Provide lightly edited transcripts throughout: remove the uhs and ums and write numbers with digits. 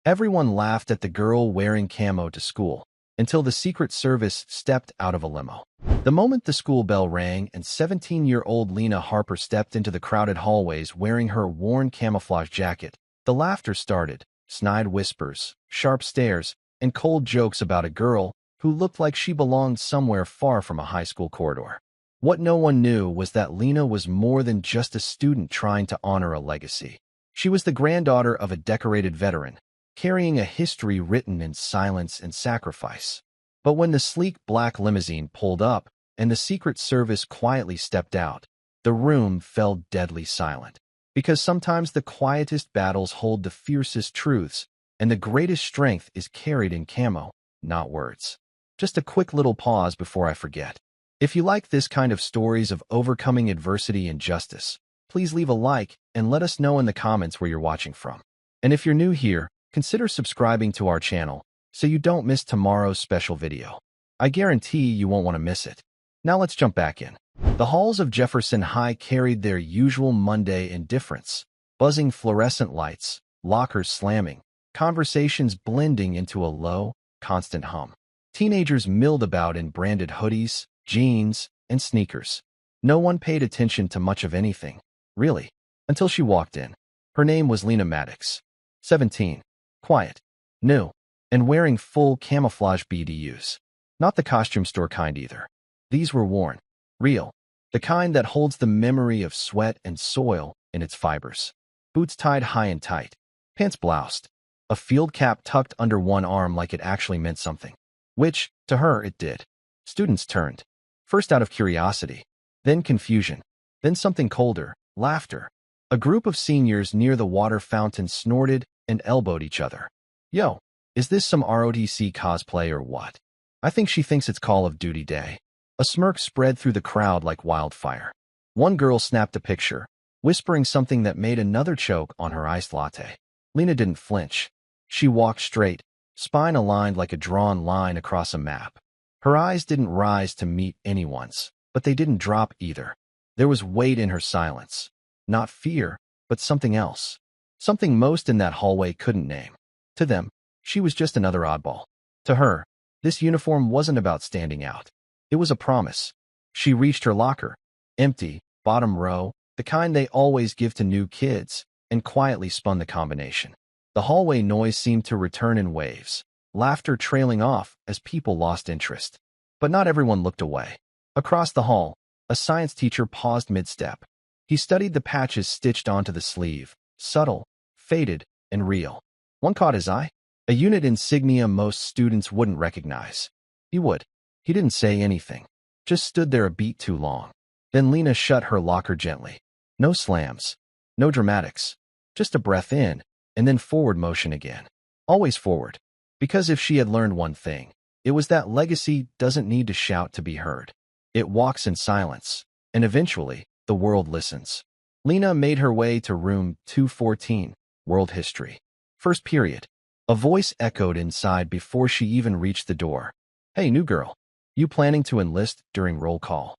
Everyone laughed at the girl wearing camo to school, until the Secret Service stepped out of a limo. The moment the school bell rang and 17-year-old Lena Harper stepped into the crowded hallways wearing her worn camouflage jacket, the laughter started, snide whispers, sharp stares, and cold jokes about a girl who looked like she belonged somewhere far from a high school corridor. What no one knew was that Lena was more than just a student trying to honor a legacy. She was the granddaughter of a decorated veteran, carrying a history written in silence and sacrifice. But when the sleek black limousine pulled up and the Secret Service quietly stepped out, the room fell deadly silent. Because sometimes the quietest battles hold the fiercest truths, and the greatest strength is carried in camo, not words. Just a quick little pause before I forget. If you like this kind of stories of overcoming adversity and justice, please leave a like and let us know in the comments where you're watching from. And if you're new here, consider subscribing to our channel so you don't miss tomorrow's special video. I guarantee you won't want to miss it. Now let's jump back in. The halls of Jefferson High carried their usual Monday indifference. Buzzing fluorescent lights, lockers slamming, conversations blending into a low, constant hum. Teenagers milled about in branded hoodies, jeans, and sneakers. No one paid attention to much of anything, really, until she walked in. Her name was Lena Maddox. 17. Quiet, new, and wearing full camouflage BDUs. Not the costume store kind either. These were worn, real, the kind that holds the memory of sweat and soil in its fibers. Boots tied high and tight, pants bloused, a field cap tucked under one arm like it actually meant something. Which, to her, it did. Students turned. First out of curiosity, then confusion, then something colder, laughter. A group of seniors near the water fountain snorted and elbowed each other. Yo, is this some ROTC cosplay or what? I think she thinks it's Call of Duty Day. A smirk spread through the crowd like wildfire. One girl snapped a picture, whispering something that made another choke on her iced latte. Lena didn't flinch. She walked straight, spine aligned like a drawn line across a map. Her eyes didn't rise to meet anyone's, but they didn't drop either. There was weight in her silence. Not fear, but something else. Something most in that hallway couldn't name. To them, she was just another oddball. To her, this uniform wasn't about standing out. It was a promise. She reached her locker, empty, bottom row, the kind they always give to new kids, and quietly spun the combination. The hallway noise seemed to return in waves, laughter trailing off as people lost interest. But not everyone looked away. Across the hall, a science teacher paused mid-step. He studied the patches stitched onto the sleeve, subtle, faded, and real. One caught his eye, a unit insignia most students wouldn't recognize. He would. He didn't say anything, just stood there a beat too long. Then Lena shut her locker gently. No slams, no dramatics, just a breath in, and then forward motion again. Always forward. Because if she had learned one thing, it was that legacy doesn't need to shout to be heard. It walks in silence, and eventually, the world listens. Lena made her way to room 214, World History. First period. A voice echoed inside before she even reached the door. Hey, new girl. You planning to enlist during roll call?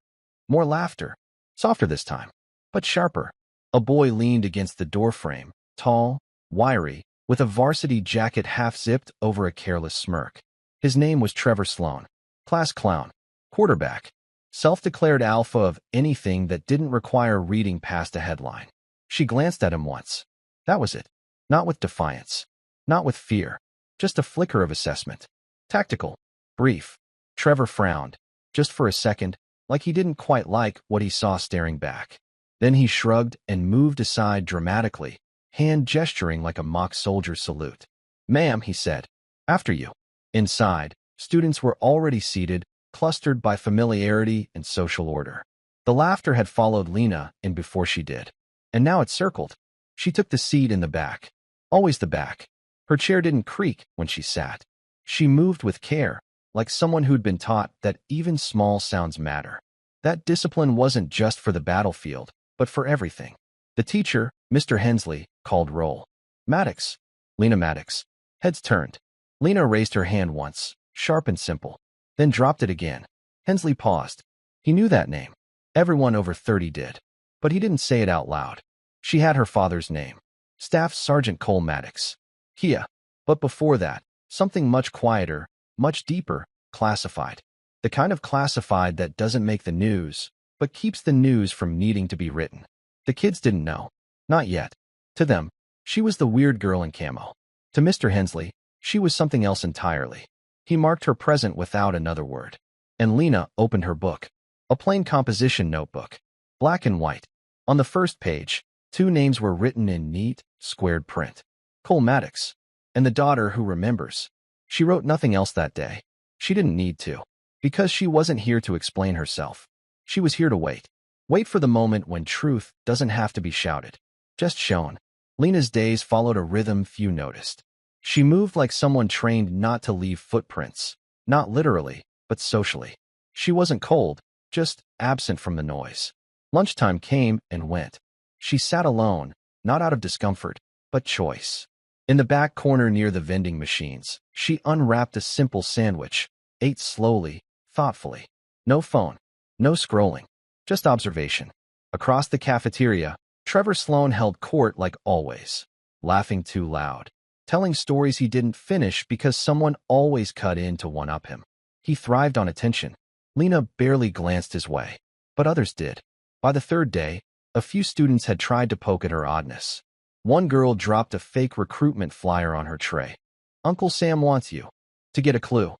More laughter. Softer this time, but sharper. A boy leaned against the doorframe, tall, wiry, with a varsity jacket half-zipped over a careless smirk. His name was Trevor Sloan. Class clown. Quarterback. Self-declared alpha of anything that didn't require reading past a headline. She glanced at him once. That was it. Not with defiance. Not with fear. Just a flicker of assessment. Tactical. Brief. Trevor frowned, just for a second, like he didn't quite like what he saw staring back. Then he shrugged and moved aside dramatically, hand gesturing like a mock soldier salute. Ma'am, he said. After you. Inside, students were already seated, clustered by familiarity and social order. The laughter had followed Lena in before she did. And now it circled. She took the seat in the back. Always the back. Her chair didn't creak when she sat. She moved with care, like someone who'd been taught that even small sounds matter. That discipline wasn't just for the battlefield, but for everything. The teacher, Mr. Hensley, called roll. Maddox. Lena Maddox. Heads turned. Lena raised her hand once, sharp and simple, then dropped it again. Hensley paused. He knew that name. Everyone over 30 did. But he didn't say it out loud. She had her father's name. Staff Sergeant Cole Maddox. Kia. But before that, something much quieter, much deeper, classified. The kind of classified that doesn't make the news, but keeps the news from needing to be written. The kids didn't know. Not yet. To them, she was the weird girl in camo. To Mr. Hensley, she was something else entirely. He marked her present without another word. And Lena opened her book. A plain composition notebook. Black and white. On the first page, 2 names were written in neat, squared print. Cole Maddox. And the daughter who remembers. She wrote nothing else that day. She didn't need to. Because she wasn't here to explain herself. She was here to wait. Wait for the moment when truth doesn't have to be shouted. Just shown. Lena's days followed a rhythm few noticed. She moved like someone trained not to leave footprints. Not literally, but socially. She wasn't cold, just absent from the noise. Lunchtime came and went. She sat alone, not out of discomfort, but choice. In the back corner near the vending machines, she unwrapped a simple sandwich, ate slowly, thoughtfully. No phone, no scrolling, just observation. Across the cafeteria, Trevor Sloan held court like always, laughing too loud, telling stories he didn't finish because someone always cut in to one-up him. He thrived on attention. Lena barely glanced his way, but others did. By the third day, a few students had tried to poke at her oddness. One girl dropped a fake recruitment flyer on her tray. "Uncle Sam wants you." To get a clue.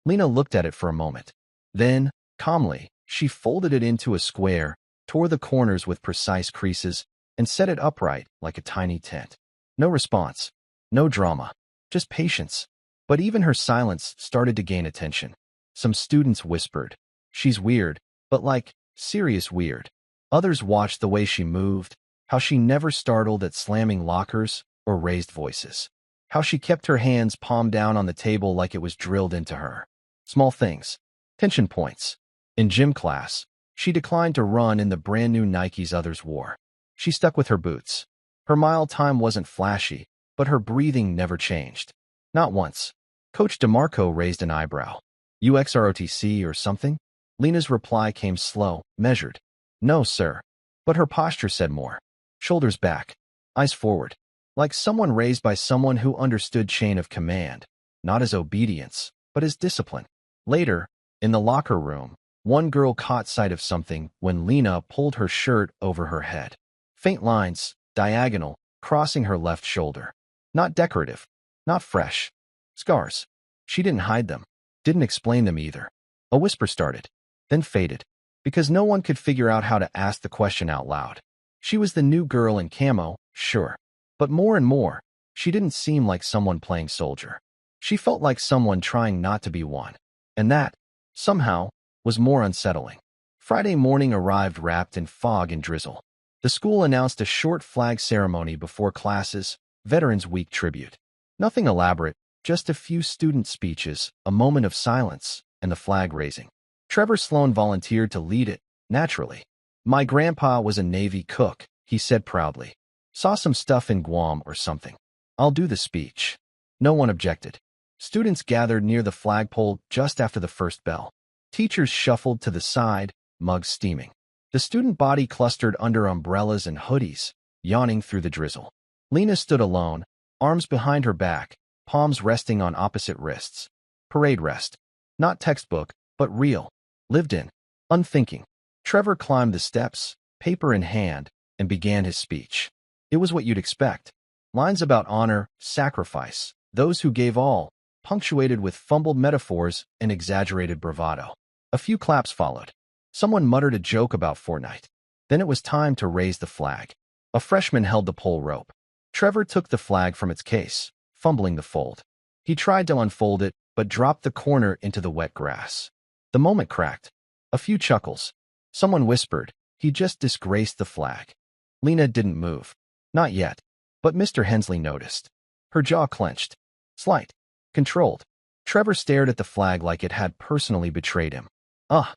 Lena looked at it for a moment. Then, calmly, she folded it into a square, tore the corners with precise creases, and set it upright like a tiny tent. No response. No drama. Just patience. But even her silence started to gain attention. Some students whispered, "She's weird, but like, serious weird." Others watched the way she moved, how she never startled at slamming lockers or raised voices. How she kept her hands palm down on the table like it was drilled into her. Small things. Tension points. In gym class, she declined to run in the brand new Nikes others wore. She stuck with her boots. Her mile time wasn't flashy, but her breathing never changed. Not once. Coach DeMarco raised an eyebrow. "UXROTC or something?" Lena's reply came slow, measured. "No, sir." But her posture said more. Shoulders back, eyes forward, like someone raised by someone who understood chain of command, not as obedience, but as discipline. Later, in the locker room, one girl caught sight of something when Lena pulled her shirt over her head. Faint lines, diagonal, crossing her left shoulder. Not decorative, not fresh. Scars. She didn't hide them, didn't explain them either. A whisper started, then faded, because no one could figure out how to ask the question out loud. She was the new girl in camo, sure. But more and more, she didn't seem like someone playing soldier. She felt like someone trying not to be one. And that, somehow, was more unsettling. Friday morning arrived wrapped in fog and drizzle. The school announced a short flag ceremony before classes, Veterans Week tribute. Nothing elaborate, just a few student speeches, a moment of silence, and the flag raising. Trevor Sloan volunteered to lead it, naturally. "My grandpa was a Navy cook," he said proudly. "Saw some stuff in Guam or something. I'll do the speech." No one objected. Students gathered near the flagpole just after the first bell. Teachers shuffled to the side, mugs steaming. The student body clustered under umbrellas and hoodies, yawning through the drizzle. Lena stood alone, arms behind her back, palms resting on opposite wrists. Parade rest. Not textbook, but real. Lived in. Unthinking. Trevor climbed the steps, paper in hand, and began his speech. It was what you'd expect. Lines about honor, sacrifice, those who gave all, punctuated with fumbled metaphors and exaggerated bravado. A few claps followed. Someone muttered a joke about Fortnite. Then it was time to raise the flag. A freshman held the pole rope. Trevor took the flag from its case, fumbling the fold. He tried to unfold it, but dropped the corner into the wet grass. The moment cracked. A few chuckles. Someone whispered, "He just disgraced the flag." Lena didn't move. Not yet. But Mr. Hensley noticed. Her jaw clenched. Slight. Controlled. Trevor stared at the flag like it had personally betrayed him. Ah!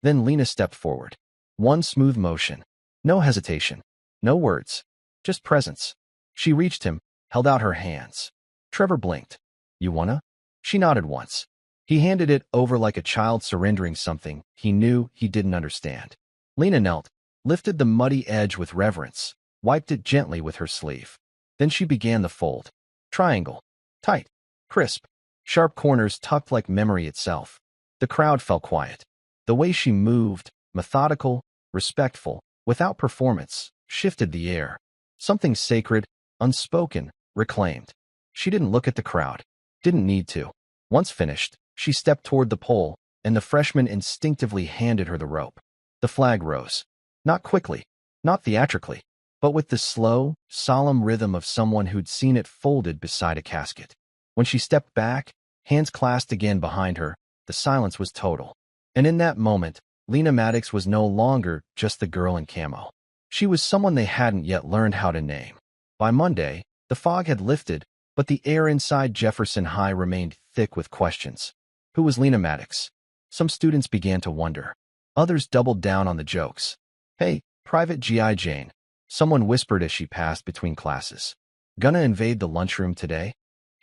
Then Lena stepped forward. One smooth motion. No hesitation. No words. Just presence. She reached him, held out her hands. Trevor blinked. "You wanna?" She nodded once. He handed it over like a child surrendering something he knew he didn't understand. Lena knelt, lifted the muddy edge with reverence, wiped it gently with her sleeve. Then she began the fold. Triangle. Tight. Crisp, sharp corners tucked like memory itself. The crowd fell quiet. The way she moved, methodical, respectful, without performance, shifted the air. Something sacred, unspoken, reclaimed. She didn't look at the crowd. Didn't need to. Once finished, she stepped toward the pole, and the freshman instinctively handed her the rope. The flag rose. Not quickly, not theatrically, but with the slow, solemn rhythm of someone who'd seen it folded beside a casket. When she stepped back, hands clasped again behind her, the silence was total. And in that moment, Lena Maddox was no longer just the girl in camo. She was someone they hadn't yet learned how to name. By Monday, the fog had lifted, but the air inside Jefferson High remained thick with questions. Who was Lena Maddox? Some students began to wonder. Others doubled down on the jokes. Hey, Private G.I. Jane, someone whispered as she passed between classes. Gonna invade the lunchroom today?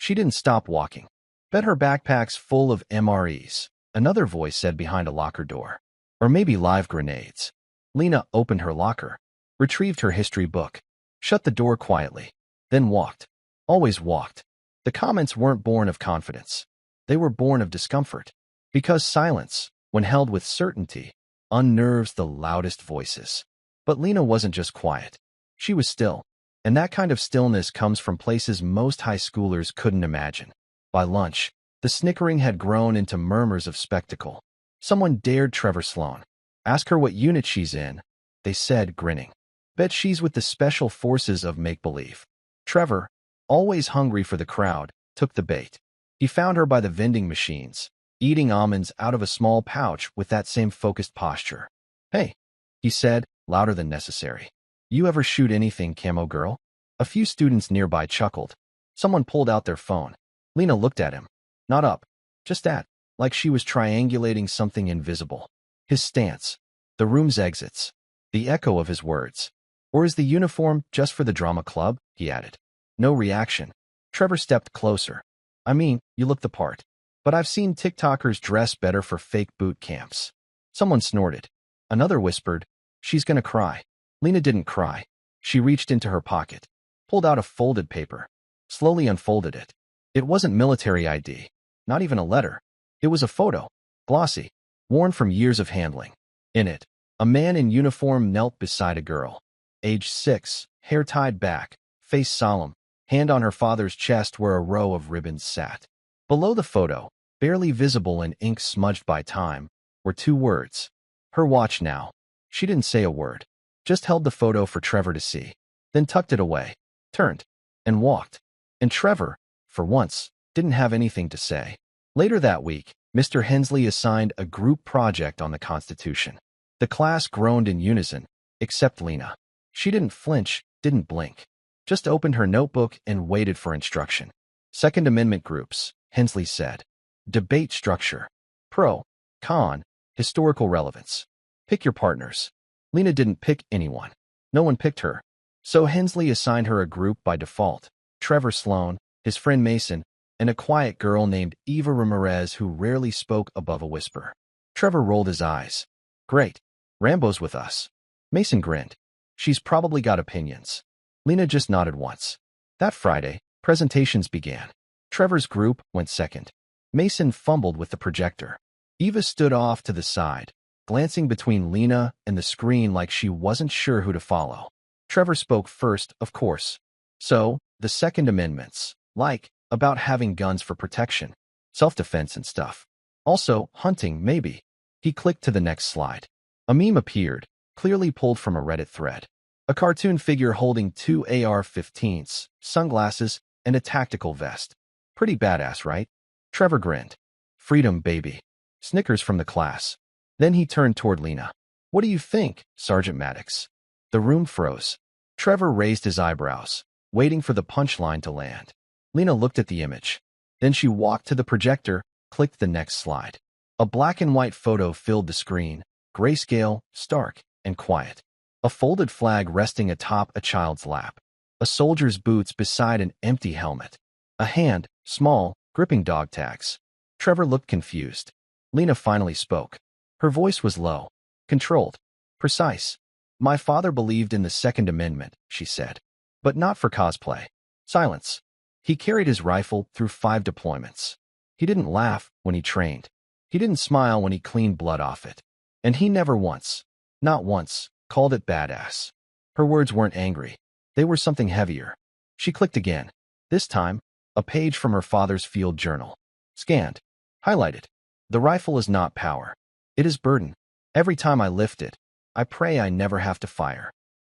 She didn't stop walking. Bet her backpack's full of MREs, another voice said behind a locker door. Or maybe live grenades. Lena opened her locker, retrieved her history book, shut the door quietly, then walked. Always walked. The comments weren't born of confidence. They were born of discomfort. Because silence, when held with certainty, unnerves the loudest voices. But Lena wasn't just quiet. She was still. And that kind of stillness comes from places most high schoolers couldn't imagine. By lunch, the snickering had grown into murmurs of spectacle. Someone dared Trevor Sloan. Ask her what unit she's in, they said, grinning. Bet she's with the special forces of make-believe. Trevor, always hungry for the crowd, took the bait. He found her by the vending machines, eating almonds out of a small pouch with that same focused posture. Hey, he said, louder than necessary. You ever shoot anything, camo girl? A few students nearby chuckled. Someone pulled out their phone. Lena looked at him. Not up. Just at, like she was triangulating something invisible. His stance. The room's exits. The echo of his words. Or is the uniform just for the drama club? He added. No reaction. Trevor stepped closer. I mean, you look the part. But I've seen TikTokers dress better for fake boot camps. Someone snorted. Another whispered, she's gonna cry. Lena didn't cry. She reached into her pocket, pulled out a folded paper, slowly unfolded it. It wasn't military ID, not even a letter. It was a photo, glossy, worn from years of handling. In it, a man in uniform knelt beside a girl, age 6, hair tied back, face solemn, hand on her father's chest where a row of ribbons sat. Below the photo, barely visible in ink smudged by time, were 2 words. Her watch now. She didn't say a word, just held the photo for Trevor to see, then tucked it away, turned, and walked. And Trevor, for once, didn't have anything to say. Later that week, Mr. Hensley assigned a group project on the Constitution. The class groaned in unison, except Lena. She didn't flinch, didn't blink, just opened her notebook and waited for instruction. Second Amendment groups, Hensley said. Debate structure. Pro, con, historical relevance. Pick your partners. Lena didn't pick anyone. No one picked her. So Hensley assigned her a group by default. Trevor Sloan, his friend Mason, and a quiet girl named Eva Ramirez who rarely spoke above a whisper. Trevor rolled his eyes. Great. Rambo's with us. Mason grinned. She's probably got opinions. Lena just nodded once. That Friday, presentations began. Trevor's group went second. Mason fumbled with the projector. Eva stood off to the side, glancing between Lena and the screen like she wasn't sure who to follow. Trevor spoke first, of course. So, the Second Amendments, like, about having guns for protection, self-defense and stuff. Also, hunting, maybe. He clicked to the next slide. A meme appeared, clearly pulled from a Reddit thread. A cartoon figure holding 2 AR-15s, sunglasses, and a tactical vest. Pretty badass, right? Trevor grinned. Freedom, baby. Snickers from the class. Then he turned toward Lena. What do you think, Sergeant Maddox? The room froze. Trevor raised his eyebrows, waiting for the punchline to land. Lena looked at the image. Then she walked to the projector, clicked the next slide. A black and white photo filled the screen, grayscale, stark, and quiet. A folded flag resting atop a child's lap. A soldier's boots beside an empty helmet. A hand, small, gripping dog tags. Trevor looked confused. Lena finally spoke. Her voice was low, controlled, precise. My father believed in the Second Amendment, she said. But not for cosplay. Silence. He carried his rifle through 5 deployments. He didn't laugh when he trained. He didn't smile when he cleaned blood off it. And he never once, not once, called it badass. Her words weren't angry. They were something heavier. She clicked again. This time, a page from her father's field journal. Scanned. Highlighted. The rifle is not power. It is burden. Every time I lift it, I pray I never have to fire.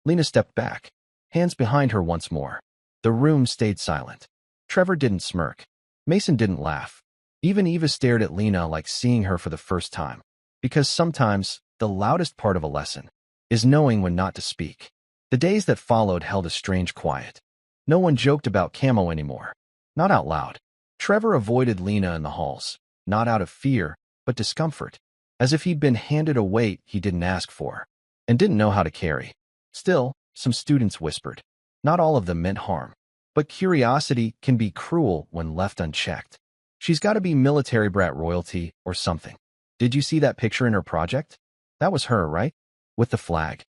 Lena stepped back, hands behind her once more. The room stayed silent. Trevor didn't smirk. Mason didn't laugh. Even Eva stared at Lena like seeing her for the first time. Because sometimes, the loudest part of a lesson is knowing when not to speak. The days that followed held a strange quiet. No one joked about Camo anymore. Not out loud. Trevor avoided Lena in the halls, not out of fear, but discomfort, as if he'd been handed a weight he didn't ask for and didn't know how to carry. Still, some students whispered. Not all of them meant harm. But curiosity can be cruel when left unchecked. She's got to be military brat royalty or something. Did you see that picture in her project? That was her, right? With the flag.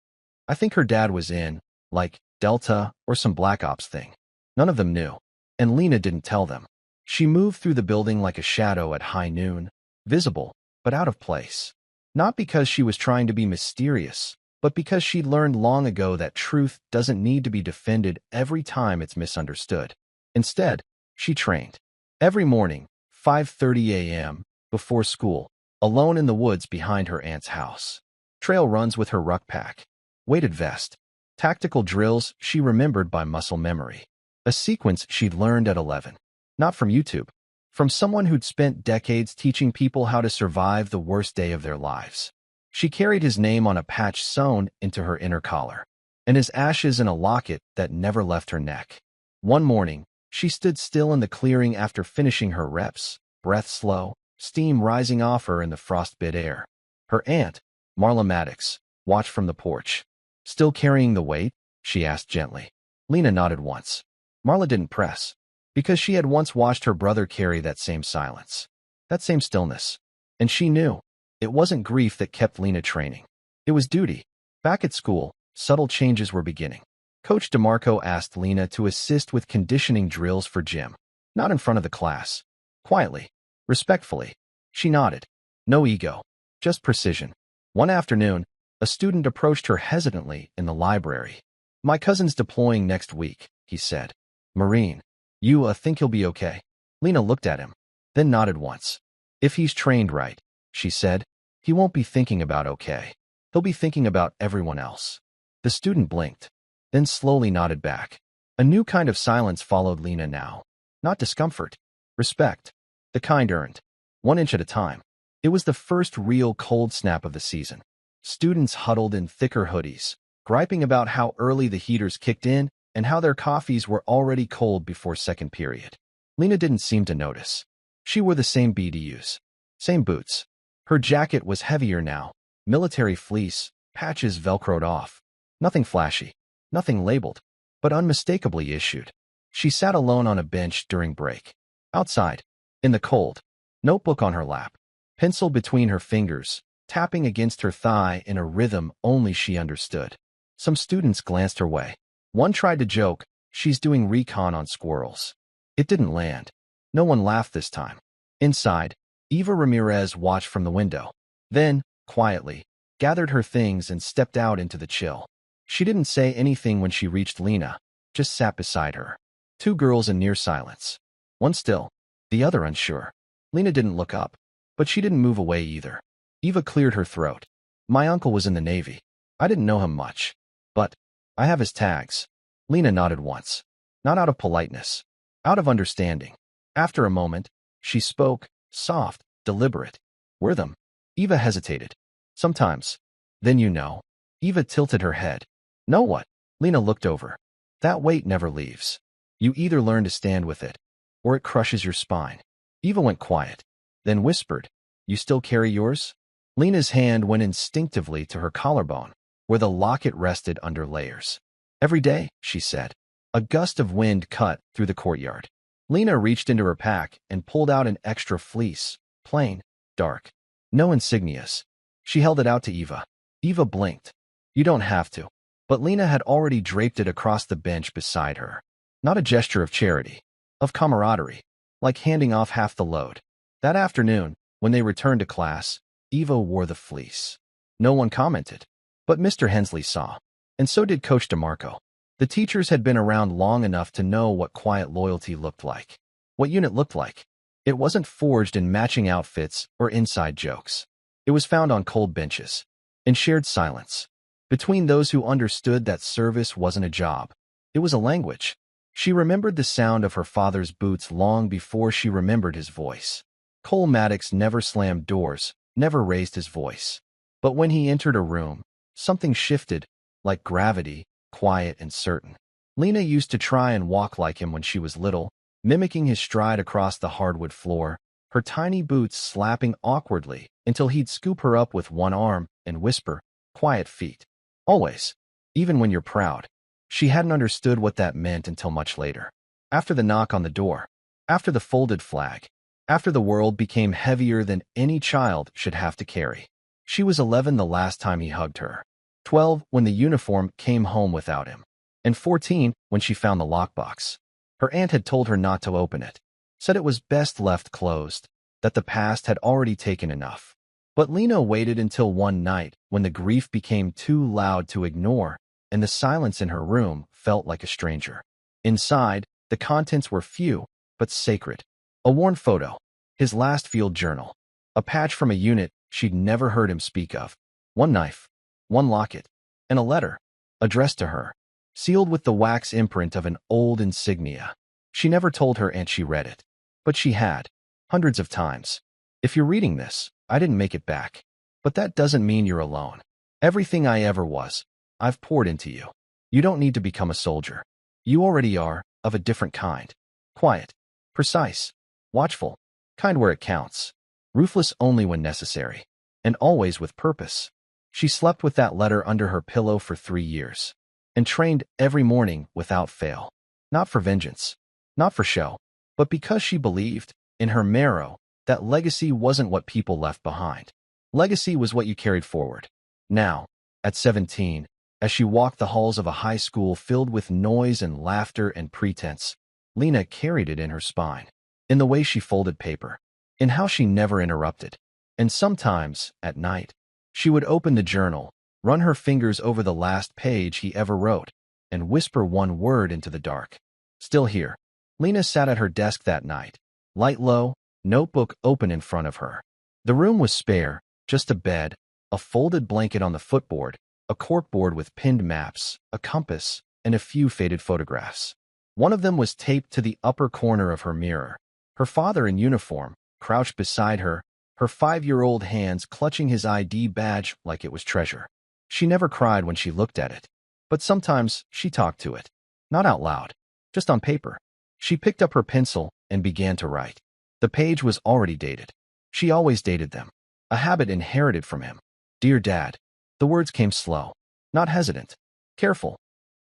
I think her dad was in, like, Delta or some Black Ops thing. None of them knew. And Lena didn't tell them. She moved through the building like a shadow at high noon, visible, but out of place. Not because she was trying to be mysterious, but because she'd learned long ago that truth doesn't need to be defended every time it's misunderstood. Instead, she trained. Every morning, 5:30 a.m., before school, alone in the woods behind her aunt's house. Trail runs with her ruckpack. Weighted vest. Tactical drills she remembered by muscle memory. A sequence she'd learned at 11. Not from YouTube. From someone who'd spent decades teaching people how to survive the worst day of their lives. She carried his name on a patch sewn into her inner collar, and his ashes in a locket that never left her neck. One morning, she stood still in the clearing after finishing her reps, breath slow, steam rising off her in the frostbit air. Her aunt, Marla Maddox, watched from the porch. Still carrying the weight? She asked gently. Lena nodded once. Marla didn't press, because she had once watched her brother carry that same silence, that same stillness. And she knew. It wasn't grief that kept Lena training. It was duty. Back at school, subtle changes were beginning. Coach DeMarco asked Lena to assist with conditioning drills for gym. Not in front of the class. Quietly. Respectfully. She nodded. No ego. Just precision. One afternoon, a student approached her hesitantly in the library. My cousin's deploying next week, he said. Marine. You think he'll be okay? Lena looked at him, then nodded once. If he's trained right, she said, he won't be thinking about okay. He'll be thinking about everyone else. The student blinked, then slowly nodded back. A new kind of silence followed Lena now. Not discomfort. Respect. The kind earned. 1 inch at a time. It was the first real cold snap of the season. Students huddled in thicker hoodies, griping about how early the heaters kicked in and how their coffees were already cold before second period. Lena didn't seem to notice. She wore the same BDUs. Same boots. Her jacket was heavier now, military fleece, patches velcroed off. Nothing flashy, nothing labeled, but unmistakably issued. She sat alone on a bench during break. Outside, in the cold, notebook on her lap, pencil between her fingers, tapping against her thigh in a rhythm only she understood. Some students glanced her way. One tried to joke, she's doing recon on squirrels. It didn't land. No one laughed this time. Inside, Eva Ramirez watched from the window. Then, quietly, gathered her things and stepped out into the chill. She didn't say anything when she reached Lena, just sat beside her. 2 girls in near silence. One still, the other unsure. Lena didn't look up, but she didn't move away either. Eva cleared her throat. My uncle was in the Navy. I didn't know him much. But I have his tags. Lena nodded once. Not out of politeness. Out of understanding. After a moment, she spoke, soft, deliberate. Were them? Eva hesitated. Sometimes. Then you know. Eva tilted her head. Know what? Lena looked over. That weight never leaves. You either learn to stand with it, or it crushes your spine. Eva went quiet, then whispered, You still carry yours? Lena's hand went instinctively to her collarbone, where the locket rested under layers. Every day, she said. A gust of wind cut through the courtyard. Lena reached into her pack and pulled out an extra fleece, plain, dark. No insignias. She held it out to Eva. Eva blinked. You don't have to. But Lena had already draped it across the bench beside her. Not a gesture of charity. of camaraderie, like handing off half the load. That afternoon, when they returned to class, Eva wore the fleece. No one commented, but Mr. Hensley saw, and so did Coach DeMarco. The teachers had been around long enough to know what quiet loyalty looked like, what unit looked like. It wasn't forged in matching outfits or inside jokes. It was found on cold benches, in shared silence, between those who understood that service wasn't a job. It was a language. She remembered the sound of her father's boots long before she remembered his voice. Cole Maddox never slammed doors, never raised his voice. But when he entered a room, something shifted, like gravity, quiet and certain. Lena used to try and walk like him when she was little, mimicking his stride across the hardwood floor, her tiny boots slapping awkwardly until he'd scoop her up with one arm and whisper, "Quiet feet." Always. Even when you're proud. She hadn't understood what that meant until much later. After the knock on the door. After the folded flag. After the world became heavier than any child should have to carry. She was 11 the last time he hugged her. 12 when the uniform came home without him. And 14 when she found the lockbox. Her aunt had told her not to open it. Said it was best left closed. That the past had already taken enough. But Lena waited until one night when the grief became too loud to ignore, and the silence in her room felt like a stranger. Inside, the contents were few, but sacred. A worn photo, his last field journal, a patch from a unit she'd never heard him speak of, one knife, one locket, and a letter, addressed to her, sealed with the wax imprint of an old insignia. She never told her aunt she read it, but she had, hundreds of times. If you're reading this, I didn't make it back. But that doesn't mean you're alone. Everything I ever was, I've poured into you. You don't need to become a soldier. You already are, of a different kind. Quiet, precise, watchful, kind where it counts, ruthless only when necessary, and always with purpose. She slept with that letter under her pillow for 3 years, and trained every morning without fail. Not for vengeance, not for show, but because she believed, in her marrow, that legacy wasn't what people left behind. Legacy was what you carried forward. Now, at 17, as she walked the halls of a high school filled with noise and laughter and pretense, Lena carried it in her spine, in the way she folded paper, in how she never interrupted. And sometimes, at night, she would open the journal, run her fingers over the last page he ever wrote, and whisper one word into the dark. Still here. Lena sat at her desk that night, light low, notebook open in front of her. The room was spare, just a bed, a folded blanket on the footboard, a corkboard with pinned maps, a compass, and a few faded photographs. One of them was taped to the upper corner of her mirror. Her father in uniform, crouched beside her, her 5-year-old hands clutching his ID badge like it was treasure. She never cried when she looked at it, but sometimes she talked to it. Not out loud, just on paper. She picked up her pencil and began to write. The page was already dated. She always dated them, a habit inherited from him. Dear Dad. The words came slow, not hesitant, careful.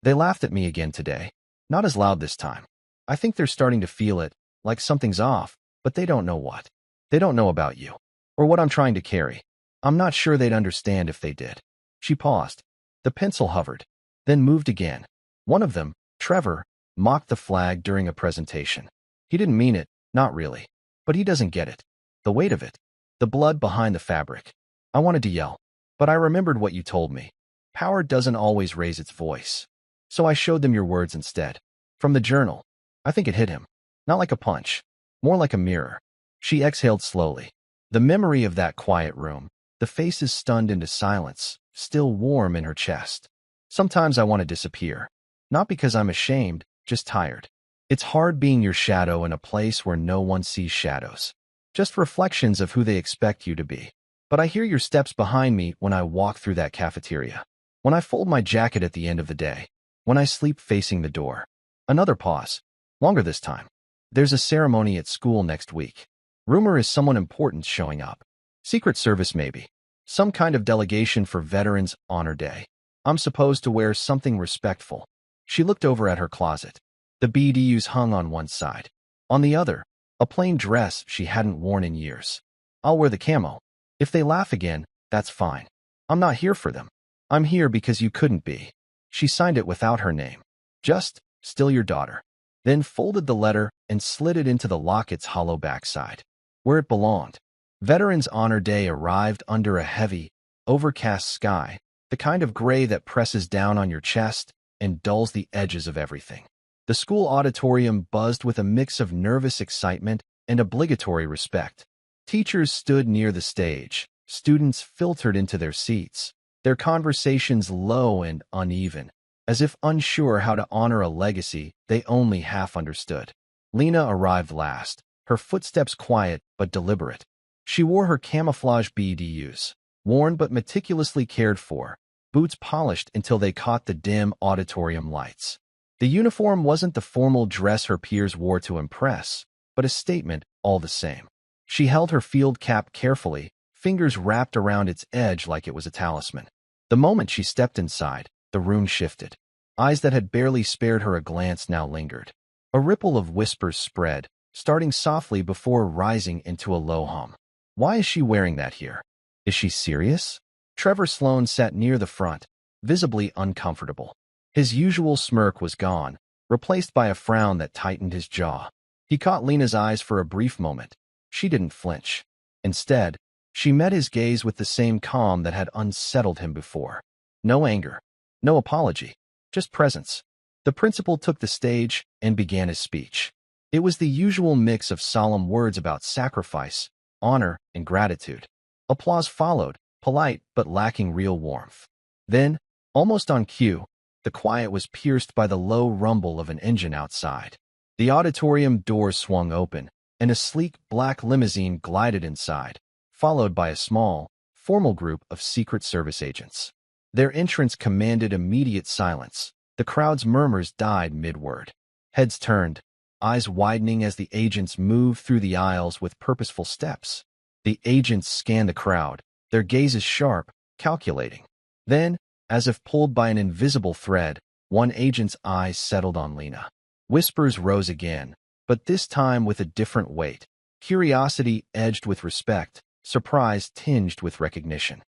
They laughed at me again today, not as loud this time. I think they're starting to feel it, like something's off, but they don't know what. They don't know about you, or what I'm trying to carry. I'm not sure they'd understand if they did. She paused. The pencil hovered, then moved again. One of them, Trevor, mocked the flag during a presentation. He didn't mean it, not really. But he doesn't get it. The weight of it. The blood behind the fabric. I wanted to yell, but I remembered what you told me. Power doesn't always raise its voice. So I showed them your words instead. From the journal. I think it hit him. Not like a punch. More like a mirror. She exhaled slowly. The memory of that quiet room. The faces stunned into silence, still warm in her chest. Sometimes I want to disappear. Not because I'm ashamed, just tired. It's hard being your shadow in a place where no one sees shadows. Just reflections of who they expect you to be. But I hear your steps behind me when I walk through that cafeteria. When I fold my jacket at the end of the day. When I sleep facing the door. Another pause. Longer this time. There's a ceremony at school next week. Rumor is someone important showing up. Secret Service maybe. Some kind of delegation for Veterans Honor Day. I'm supposed to wear something respectful. She looked over at her closet. The BDUs hung on one side. On the other, a plain dress she hadn't worn in years. I'll wear the camo. If they laugh again, that's fine. I'm not here for them. I'm here because you couldn't be. She signed it without her name. Just, still your daughter. then folded the letter and slid it into the locket's hollow backside, where it belonged. Veterans Honor Day arrived under a heavy, overcast sky, the kind of gray that presses down on your chest and dulls the edges of everything. The school auditorium buzzed with a mix of nervous excitement and obligatory respect. Teachers stood near the stage, students filtered into their seats, their conversations low and uneven, as if unsure how to honor a legacy they only half understood. Lena arrived last, her footsteps quiet but deliberate. She wore her camouflage BDUs, worn but meticulously cared for, boots polished until they caught the dim auditorium lights. The uniform wasn't the formal dress her peers wore to impress, but a statement all the same. She held her field cap carefully, fingers wrapped around its edge like it was a talisman. The moment she stepped inside, the room shifted. Eyes that had barely spared her a glance now lingered. A ripple of whispers spread, starting softly before rising into a low hum. Why is she wearing that here? Is she serious? Trevor Sloan sat near the front, visibly uncomfortable. His usual smirk was gone, replaced by a frown that tightened his jaw. He caught Lena's eyes for a brief moment. She didn't flinch. Instead, she met his gaze with the same calm that had unsettled him before. No anger, no apology, just presence. The principal took the stage and began his speech. It was the usual mix of solemn words about sacrifice, honor, and gratitude. Applause followed, polite but lacking real warmth. Then, almost on cue, the quiet was pierced by the low rumble of an engine outside. The auditorium doors swung open, and a sleek black limousine glided inside, followed by a small, formal group of Secret Service agents. Their entrance commanded immediate silence. The crowd's murmurs died mid-word. Heads turned, eyes widening as the agents moved through the aisles with purposeful steps. The agents scanned the crowd, their gazes sharp, calculating. Then, as if pulled by an invisible thread, one agent's eyes settled on Lena. Whispers rose again, but this time with a different weight. Curiosity edged with respect, surprise tinged with recognition.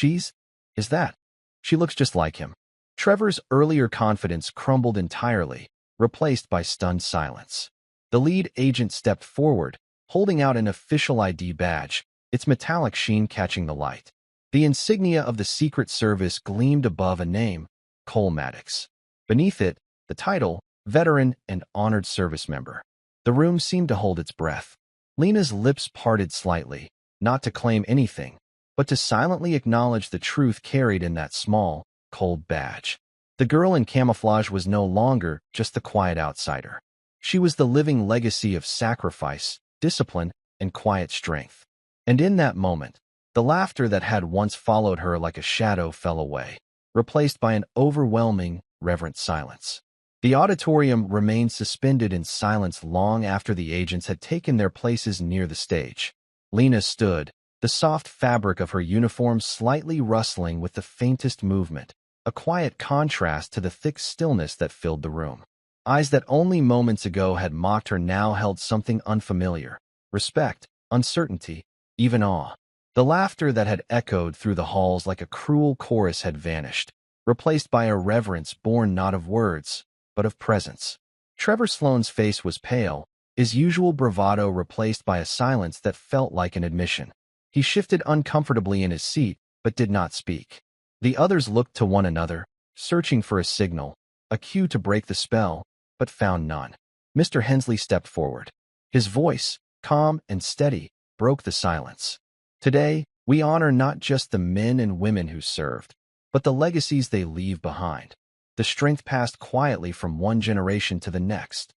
Is that? She looks just like him. Trevor's earlier confidence crumbled entirely, replaced by stunned silence. The lead agent stepped forward, holding out an official ID badge, its metallic sheen catching the light. The insignia of the Secret Service gleamed above a name, Cole Maddox. Beneath it, the title, Veteran and Honored Service Member. The room seemed to hold its breath. Lena's lips parted slightly, not to claim anything, but to silently acknowledge the truth carried in that small, cold badge. The girl in camouflage was no longer just the quiet outsider. She was the living legacy of sacrifice, discipline, and quiet strength. And in that moment, the laughter that had once followed her like a shadow fell away, replaced by an overwhelming, reverent silence. The auditorium remained suspended in silence long after the agents had taken their places near the stage. Lena stood, the soft fabric of her uniform slightly rustling with the faintest movement, a quiet contrast to the thick stillness that filled the room. Eyes that only moments ago had mocked her now held something unfamiliar: respect, uncertainty, even awe. The laughter that had echoed through the halls like a cruel chorus had vanished, replaced by a reverence born not of words, but of presence. Trevor Sloan's face was pale, his usual bravado replaced by a silence that felt like an admission. He shifted uncomfortably in his seat, but did not speak. The others looked to one another, searching for a signal, a cue to break the spell, but found none. Mr. Hensley stepped forward. His voice, calm and steady, broke the silence. Today, we honor not just the men and women who served, but the legacies they leave behind. The strength passed quietly from one generation to the next.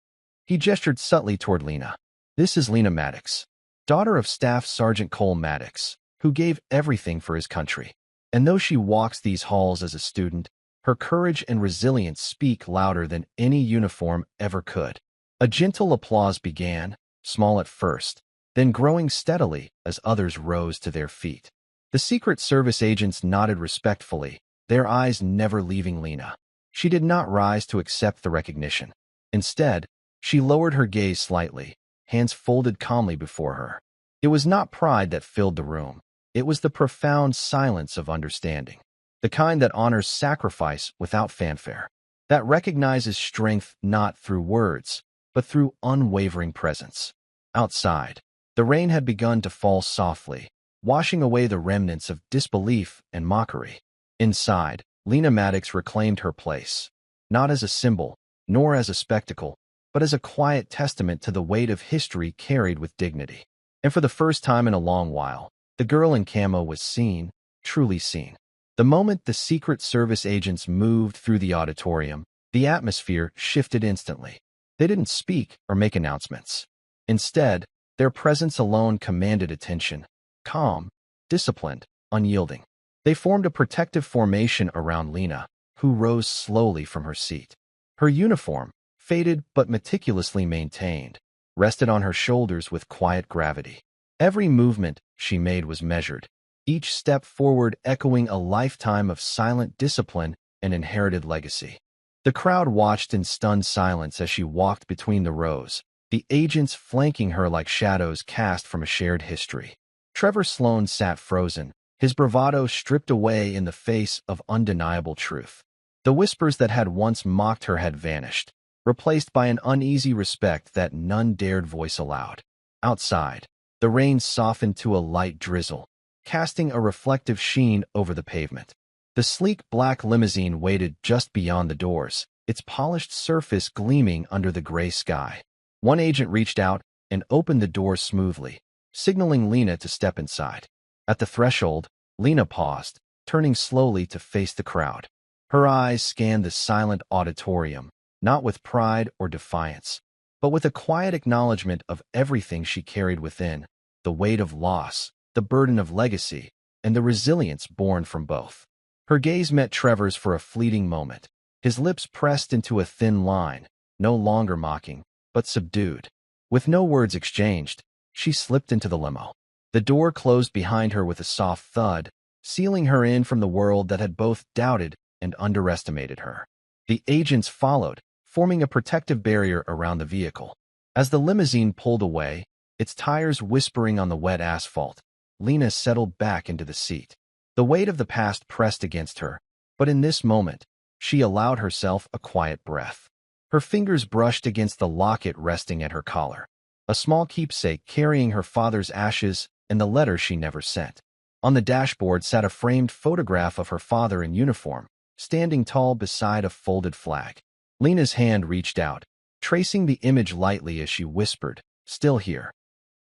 He gestured subtly toward Lena. This is Lena Maddox, daughter of Staff Sergeant Cole Maddox, who gave everything for his country. And though she walks these halls as a student, her courage and resilience speak louder than any uniform ever could. A gentle applause began, small at first, then growing steadily as others rose to their feet. The Secret Service agents nodded respectfully, their eyes never leaving Lena. She did not rise to accept the recognition. Instead, she lowered her gaze slightly, hands folded calmly before her. It was not pride that filled the room. It was the profound silence of understanding, the kind that honors sacrifice without fanfare, that recognizes strength not through words, but through unwavering presence. Outside, the rain had begun to fall softly, washing away the remnants of disbelief and mockery. Inside, Lena Maddox reclaimed her place, not as a symbol, nor as a spectacle, but as a quiet testament to the weight of history carried with dignity. And for the first time in a long while, the girl in camo was seen, truly seen. The moment the Secret Service agents moved through the auditorium, the atmosphere shifted instantly. They didn't speak or make announcements. Instead, their presence alone commanded attention, calm, disciplined, unyielding. They formed a protective formation around Lena, who rose slowly from her seat. Her uniform, faded but meticulously maintained, rested on her shoulders with quiet gravity. Every movement she made was measured, each step forward echoing a lifetime of silent discipline and inherited legacy. The crowd watched in stunned silence as she walked between the rows, the agents flanking her like shadows cast from a shared history. Trevor Sloan sat frozen, his bravado stripped away in the face of undeniable truth. The whispers that had once mocked her had vanished, replaced by an uneasy respect that none dared voice aloud. Outside, the rain softened to a light drizzle, casting a reflective sheen over the pavement. The sleek black limousine waited just beyond the doors, its polished surface gleaming under the gray sky. One agent reached out and opened the door smoothly, signaling Lena to step inside. At the threshold, Lena paused, turning slowly to face the crowd. Her eyes scanned the silent auditorium, not with pride or defiance, but with a quiet acknowledgement of everything she carried within, the weight of loss, the burden of legacy, and the resilience born from both. Her gaze met Trevor's for a fleeting moment, his lips pressed into a thin line, no longer mocking, but subdued. With no words exchanged, she slipped into the limo. The door closed behind her with a soft thud, sealing her in from the world that had both doubted and underestimated her. The agents followed, forming a protective barrier around the vehicle. As the limousine pulled away, its tires whispering on the wet asphalt, Lena settled back into the seat. The weight of the past pressed against her, but in this moment, she allowed herself a quiet breath. Her fingers brushed against the locket resting at her collar, a small keepsake carrying her father's ashes and the letter she never sent. On the dashboard sat a framed photograph of her father in uniform, standing tall beside a folded flag. Lena's hand reached out, tracing the image lightly as she whispered, "Still here."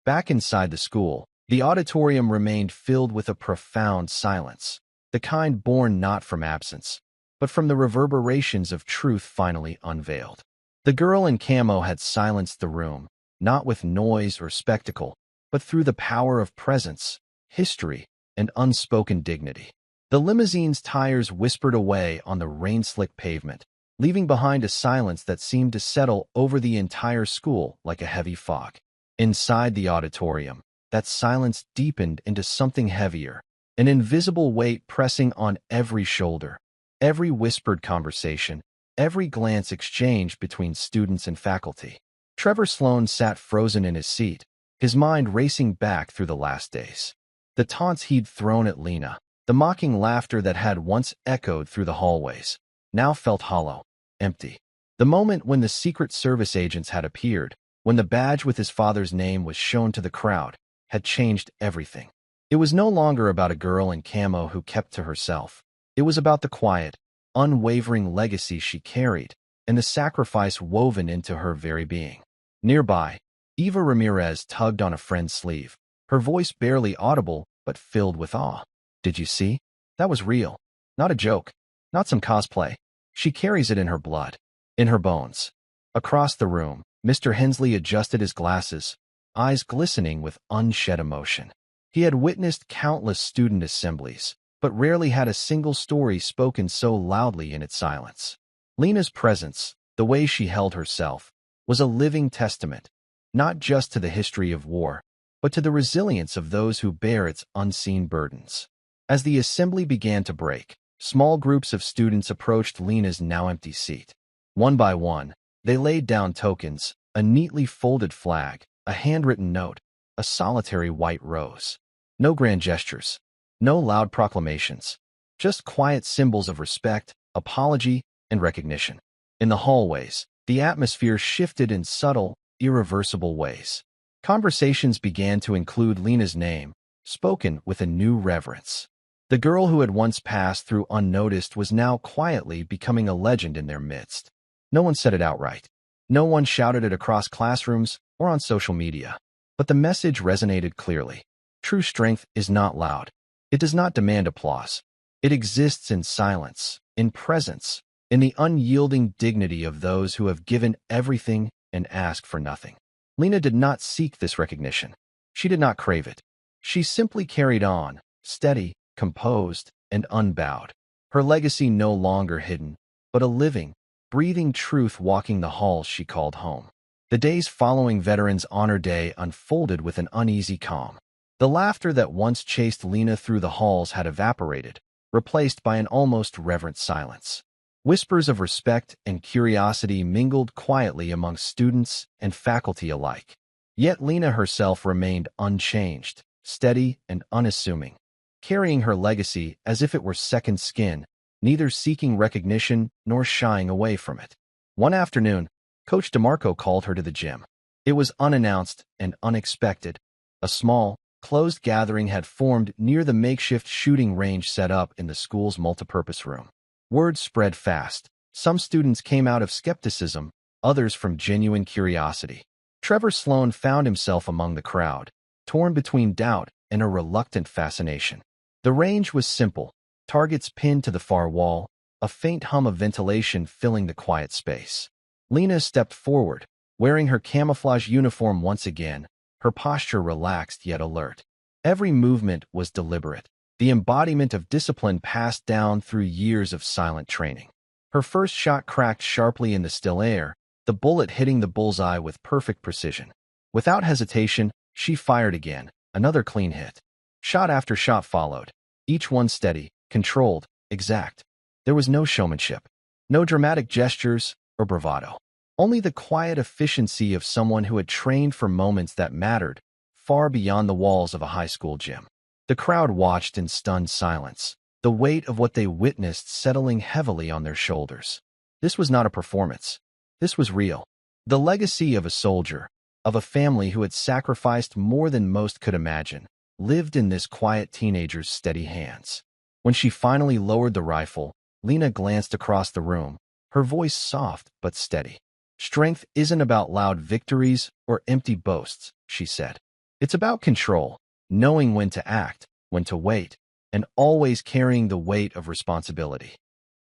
Back inside the school, the auditorium remained filled with a profound silence, the kind born not from absence, but from the reverberations of truth finally unveiled. The girl in camo had silenced the room, not with noise or spectacle, but through the power of presence, history, and unspoken dignity. The limousine's tires whispered away on the rain-slick pavement, leaving behind a silence that seemed to settle over the entire school like a heavy fog. Inside the auditorium, that silence deepened into something heavier, an invisible weight pressing on every shoulder. Every whispered conversation, every glance exchanged between students and faculty. Trevor Sloan sat frozen in his seat, his mind racing back through the last days. The taunts he'd thrown at Lena, the mocking laughter that had once echoed through the hallways, now felt hollow, empty. The moment when the Secret Service agents had appeared, when the badge with his father's name was shown to the crowd, had changed everything. It was no longer about a girl in camo who kept to herself. It was about the quiet, unwavering legacy she carried and the sacrifice woven into her very being. Nearby, Eva Ramirez tugged on a friend's sleeve, her voice barely audible but filled with awe. "Did you see? That was real. Not a joke. Not some cosplay. She carries it in her blood, in her bones." Across the room, Mr. Hensley adjusted his glasses, eyes glistening with unshed emotion. He had witnessed countless student assemblies, but rarely had a single story spoken so loudly in its silence. Lena's presence, the way she held herself, was a living testament, not just to the history of war, but to the resilience of those who bear its unseen burdens. As the assembly began to break, small groups of students approached Lena's now empty seat. One by one, they laid down tokens, a neatly folded flag, a handwritten note, a solitary white rose. No grand gestures, no loud proclamations, just quiet symbols of respect, apology, and recognition. In the hallways, the atmosphere shifted in subtle, irreversible ways. Conversations began to include Lena's name, spoken with a new reverence. The girl who had once passed through unnoticed was now quietly becoming a legend in their midst. No one said it outright. No one shouted it across classrooms or on social media. But the message resonated clearly. True strength is not loud. It does not demand applause. It exists in silence, in presence, in the unyielding dignity of those who have given everything and ask for nothing. Lena did not seek this recognition. She did not crave it. She simply carried on, steady, composed, and unbowed. Her legacy no longer hidden, but a living, breathing truth walking the halls she called home. The days following Veterans Honor Day unfolded with an uneasy calm. The laughter that once chased Lena through the halls had evaporated, replaced by an almost reverent silence. Whispers of respect and curiosity mingled quietly among students and faculty alike. Yet Lena herself remained unchanged, steady and unassuming, carrying her legacy as if it were second skin, neither seeking recognition nor shying away from it. One afternoon, Coach DeMarco called her to the gym. It was unannounced and unexpected. A small, closed gathering had formed near the makeshift shooting range set up in the school's multipurpose room. Word spread fast. Some students came out of skepticism, others from genuine curiosity. Trevor Sloan found himself among the crowd, torn between doubt and a reluctant fascination. The range was simple, targets pinned to the far wall, a faint hum of ventilation filling the quiet space. Lena stepped forward, wearing her camouflage uniform once again, her posture relaxed yet alert. Every movement was deliberate, the embodiment of discipline passed down through years of silent training. Her first shot cracked sharply in the still air, the bullet hitting the bullseye with perfect precision. Without hesitation, she fired again, another clean hit. Shot after shot followed, each one steady, controlled, exact. There was no showmanship, no dramatic gestures or bravado. Only the quiet efficiency of someone who had trained for moments that mattered, far beyond the walls of a high school gym. The crowd watched in stunned silence, the weight of what they witnessed settling heavily on their shoulders. This was not a performance. This was real. The legacy of a soldier, of a family who had sacrificed more than most could imagine, lived in this quiet teenager's steady hands. When she finally lowered the rifle, Lena glanced across the room, her voice soft but steady. "Strength isn't about loud victories or empty boasts," she said. "It's about control, knowing when to act, when to wait, and always carrying the weight of responsibility."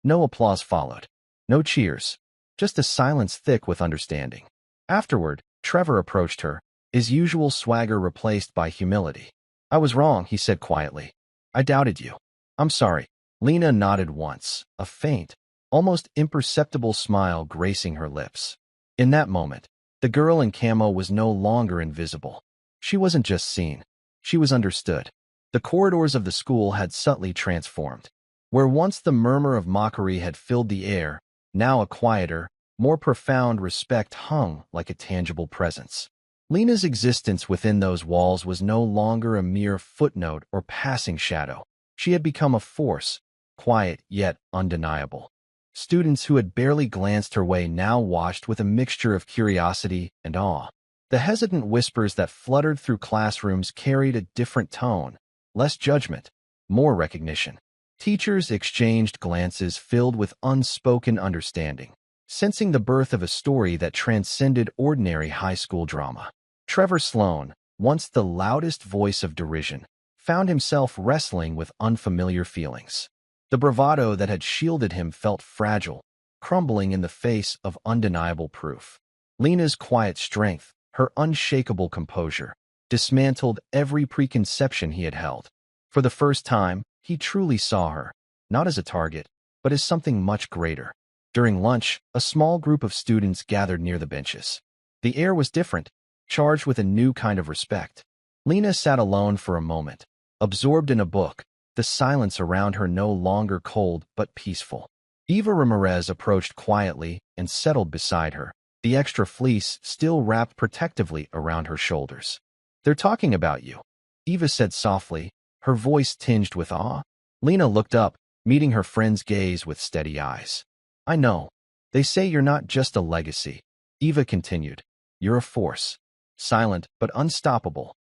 No applause followed. No cheers. Just a silence thick with understanding. Afterward, Trevor approached her, his usual swagger replaced by humility. "I was wrong," he said quietly. "I doubted you. I'm sorry." Lena nodded once, a faint, almost imperceptible smile gracing her lips. In that moment, the girl in camo was no longer invisible. She wasn't just seen. She was understood. The corridors of the school had subtly transformed. Where once the murmur of mockery had filled the air, now a quieter, more profound respect hung like a tangible presence. Lena's existence within those walls was no longer a mere footnote or passing shadow. She had become a force, quiet yet undeniable. Students who had barely glanced her way now watched with a mixture of curiosity and awe. The hesitant whispers that fluttered through classrooms carried a different tone, less judgment, more recognition. Teachers exchanged glances filled with unspoken understanding, sensing the birth of a story that transcended ordinary high school drama. Trevor Sloan, once the loudest voice of derision, found himself wrestling with unfamiliar feelings. The bravado that had shielded him felt fragile, crumbling in the face of undeniable proof. Lena's quiet strength, her unshakable composure, dismantled every preconception he had held. For the first time, he truly saw her, not as a target, but as something much greater. During lunch, a small group of students gathered near the benches. The air was different, charged with a new kind of respect. Lena sat alone for a moment, absorbed in a book, the silence around her no longer cold but peaceful. Eva Ramirez approached quietly and settled beside her, the extra fleece still wrapped protectively around her shoulders. "They're talking about you," Eva said softly, her voice tinged with awe. Lena looked up, meeting her friend's gaze with steady eyes. "I know. They say you're not just a legacy. Eva continued. You're a force. Silent but unstoppable.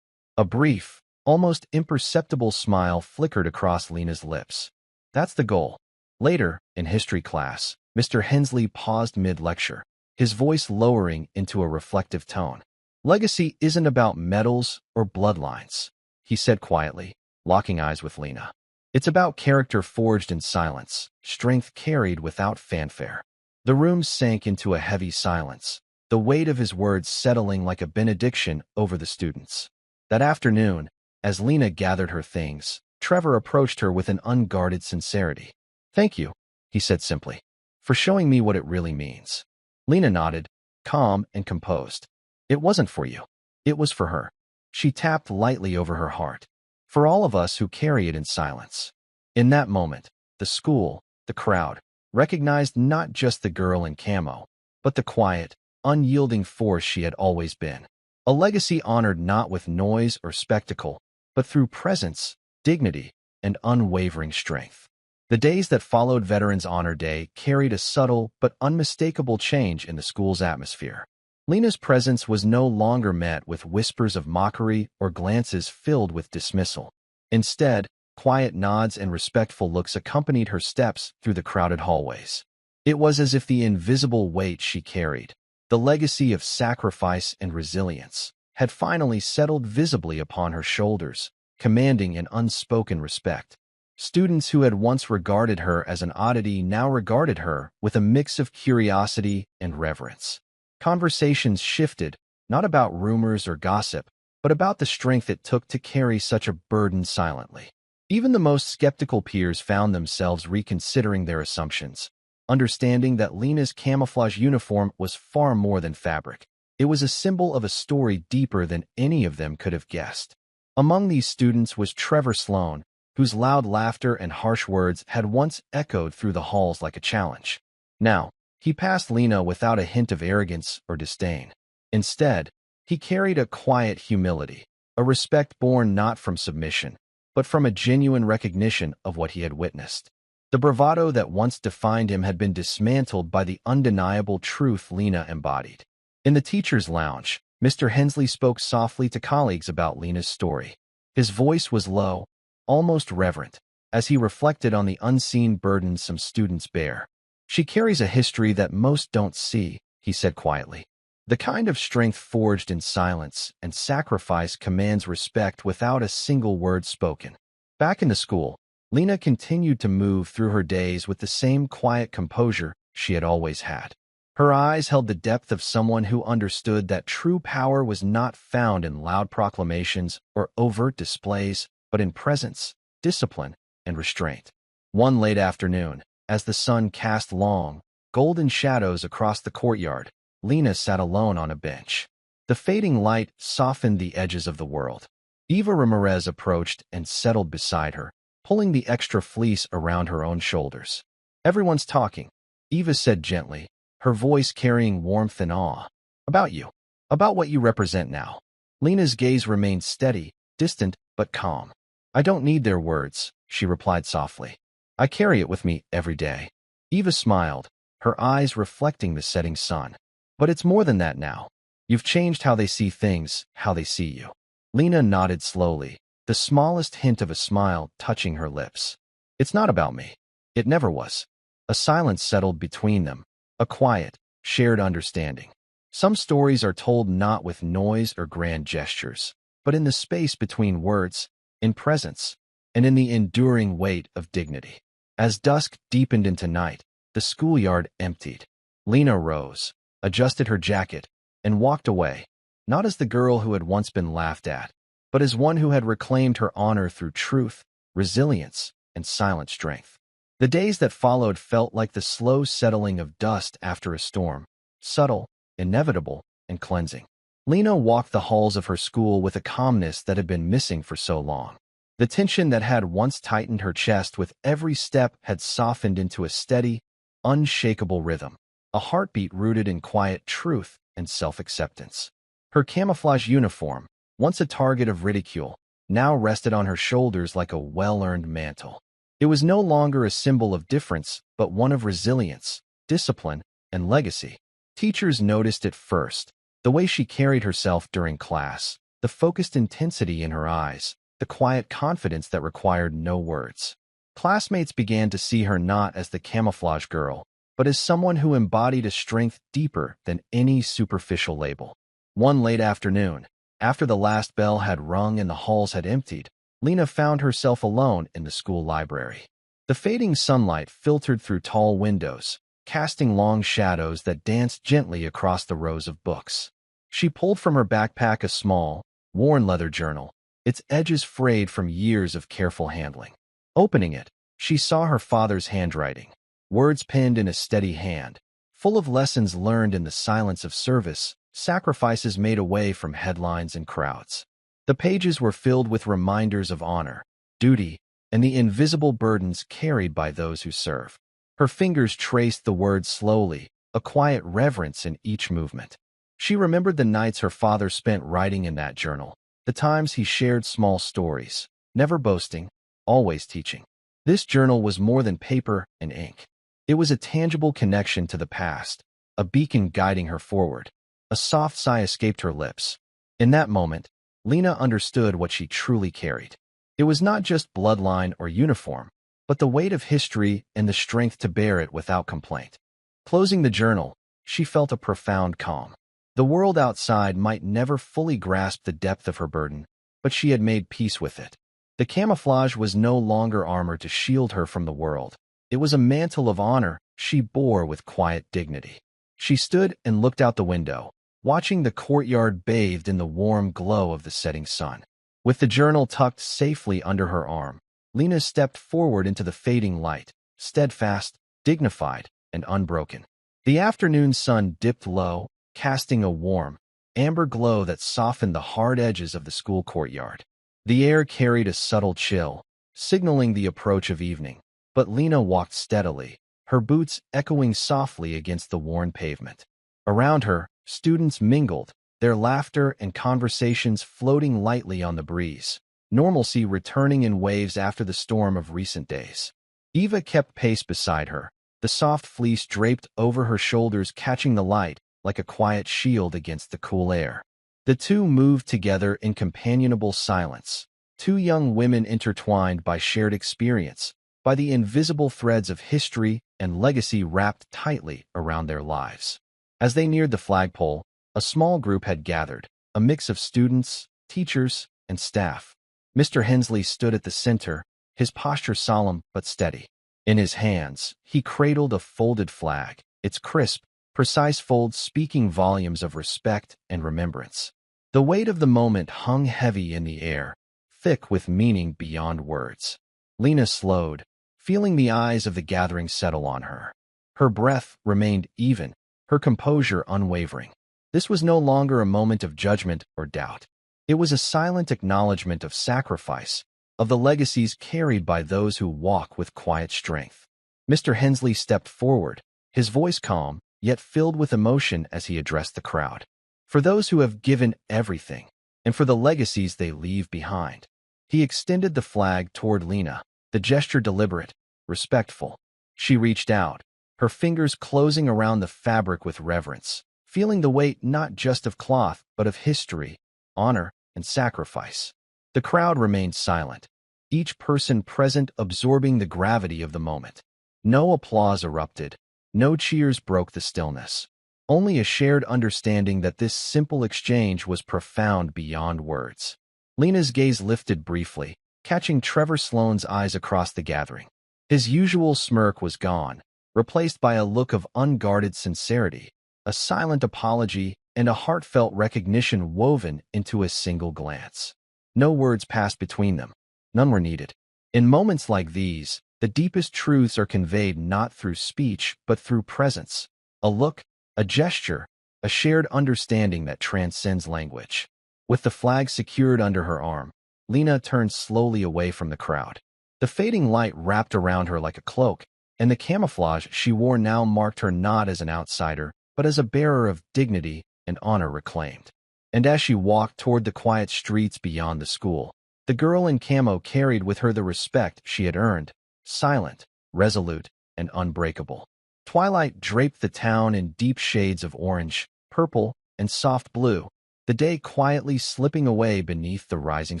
A brief, almost imperceptible smile flickered across Lena's lips. That's the goal. Later, in history class, Mr. Hensley paused mid-lecture, his voice lowering into a reflective tone. Legacy isn't about medals or bloodlines, he said quietly, locking eyes with Lena. It's about character forged in silence, strength carried without fanfare. The room sank into a heavy silence, the weight of his words settling like a benediction over the students. That afternoon, as Lena gathered her things, Trevor approached her with an unguarded sincerity. Thank you, he said simply, for showing me what it really means. Lena nodded, calm and composed. It wasn't for you. It was for her. She tapped lightly over her heart. For all of us who carry it in silence. In that moment, the school, the crowd, recognized not just the girl in camo, but the quiet, unyielding force she had always been. A legacy honored not with noise or spectacle, but through presence, dignity, and unwavering strength. The days that followed Veterans Honor Day carried a subtle but unmistakable change in the school's atmosphere. Lena's presence was no longer met with whispers of mockery or glances filled with dismissal. Instead, quiet nods and respectful looks accompanied her steps through the crowded hallways. It was as if the invisible weight she carried, the legacy of sacrifice and resilience, had finally settled visibly upon her shoulders, commanding an unspoken respect. Students who had once regarded her as an oddity now regarded her with a mix of curiosity and reverence. Conversations shifted, not about rumors or gossip, but about the strength it took to carry such a burden silently. Even the most skeptical peers found themselves reconsidering their assumptions, understanding that Lena's camouflage uniform was far more than fabric. It was a symbol of a story deeper than any of them could have guessed. Among these students was Trevor Sloan, whose loud laughter and harsh words had once echoed through the halls like a challenge. Now, he passed Lena without a hint of arrogance or disdain. Instead, he carried a quiet humility, a respect born not from submission, but from a genuine recognition of what he had witnessed. The bravado that once defined him had been dismantled by the undeniable truth Lena embodied. In the teacher's lounge, Mr. Hensley spoke softly to colleagues about Lena's story. His voice was low, almost reverent, as he reflected on the unseen burdens some students bear. She carries a history that most don't see, he said quietly. The kind of strength forged in silence and sacrifice commands respect without a single word spoken. Back in the school, Lena continued to move through her days with the same quiet composure she had always had. Her eyes held the depth of someone who understood that true power was not found in loud proclamations or overt displays, but in presence, discipline, and restraint. One late afternoon, as the sun cast long, golden shadows across the courtyard, Lena sat alone on a bench. The fading light softened the edges of the world. Eva Ramirez approached and settled beside her, pulling the extra fleece around her own shoulders. Everyone's talking, Eva said gently, her voice carrying warmth and awe. About you. About what you represent now. Lena's gaze remained steady, distant, but calm. I don't need their words, she replied softly. I carry it with me every day. Eva smiled, her eyes reflecting the setting sun. But it's more than that now. You've changed how they see things, how they see you. Lena nodded slowly, the smallest hint of a smile touching her lips. It's not about me. It never was. A silence settled between them, a quiet, shared understanding. Some stories are told not with noise or grand gestures, but in the space between words, in presence, and in the enduring weight of dignity. As dusk deepened into night, the schoolyard emptied. Lena rose, adjusted her jacket, and walked away, not as the girl who had once been laughed at, but as one who had reclaimed her honor through truth, resilience, and silent strength. The days that followed felt like the slow settling of dust after a storm, subtle, inevitable, and cleansing. Lena walked the halls of her school with a calmness that had been missing for so long. The tension that had once tightened her chest with every step had softened into a steady, unshakable rhythm, a heartbeat rooted in quiet truth and self-acceptance. Her camouflage uniform, once a target of ridicule, now rested on her shoulders like a well-earned mantle. It was no longer a symbol of difference, but one of resilience, discipline, and legacy. Teachers noticed it first, the way she carried herself during class, the focused intensity in her eyes, the quiet confidence that required no words. Classmates began to see her not as the camouflage girl, but as someone who embodied a strength deeper than any superficial label. One late afternoon, after the last bell had rung and the halls had emptied, Lena found herself alone in the school library. The fading sunlight filtered through tall windows, casting long shadows that danced gently across the rows of books. She pulled from her backpack a small, worn leather journal, its edges frayed from years of careful handling. Opening it, she saw her father's handwriting, words penned in a steady hand, full of lessons learned in the silence of service, sacrifices made away from headlines and crowds. The pages were filled with reminders of honor, duty, and the invisible burdens carried by those who serve. Her fingers traced the words slowly, a quiet reverence in each movement. She remembered the nights her father spent writing in that journal, the times he shared small stories, never boasting, always teaching. This journal was more than paper and ink. It was a tangible connection to the past, a beacon guiding her forward. A soft sigh escaped her lips. In that moment, Lena understood what she truly carried. It was not just bloodline or uniform, but the weight of history and the strength to bear it without complaint. Closing the journal, she felt a profound calm. The world outside might never fully grasp the depth of her burden, but she had made peace with it. The camouflage was no longer armor to shield her from the world. It was a mantle of honor she bore with quiet dignity. She stood and looked out the window, watching the courtyard bathed in the warm glow of the setting sun. With the journal tucked safely under her arm, Lena stepped forward into the fading light, steadfast, dignified, and unbroken. The afternoon sun dipped low, casting a warm, amber glow that softened the hard edges of the school courtyard. The air carried a subtle chill, signaling the approach of evening, but Lena walked steadily, her boots echoing softly against the worn pavement. Around her, students mingled, their laughter and conversations floating lightly on the breeze, normalcy returning in waves after the storm of recent days. Eva kept pace beside her, the soft fleece draped over her shoulders catching the light like a quiet shield against the cool air. The two moved together in companionable silence, two young women intertwined by shared experience, by the invisible threads of history and legacy wrapped tightly around their lives. As they neared the flagpole, a small group had gathered, a mix of students, teachers, and staff. Mr. Hensley stood at the center, his posture solemn but steady. In his hands, he cradled a folded flag, its crisp, precise folds speaking volumes of respect and remembrance. The weight of the moment hung heavy in the air, thick with meaning beyond words. Lena slowed, feeling the eyes of the gathering settle on her. Her breath remained even, her composure unwavering. This was no longer a moment of judgment or doubt. It was a silent acknowledgement of sacrifice, of the legacies carried by those who walk with quiet strength. Mr. Hensley stepped forward, his voice calm, yet filled with emotion as he addressed the crowd. For those who have given everything, and for the legacies they leave behind. He extended the flag toward Lena, the gesture deliberate, respectful. She reached out, her fingers closing around the fabric with reverence, feeling the weight not just of cloth, but of history, honor, and sacrifice. The crowd remained silent, each person present absorbing the gravity of the moment. No applause erupted, no cheers broke the stillness. Only a shared understanding that this simple exchange was profound beyond words. Lena's gaze lifted briefly, catching Trevor Sloane's eyes across the gathering. His usual smirk was gone, replaced by a look of unguarded sincerity, a silent apology, and a heartfelt recognition woven into a single glance. No words passed between them. None were needed. In moments like these, the deepest truths are conveyed not through speech but through presence. A look, a gesture, a shared understanding that transcends language. With the flag secured under her arm, Lena turned slowly away from the crowd. The fading light wrapped around her like a cloak, and the camouflage she wore now marked her not as an outsider, but as a bearer of dignity and honor reclaimed. And as she walked toward the quiet streets beyond the school, the girl in camo carried with her the respect she had earned, silent, resolute, and unbreakable. Twilight draped the town in deep shades of orange, purple, and soft blue, the day quietly slipping away beneath the rising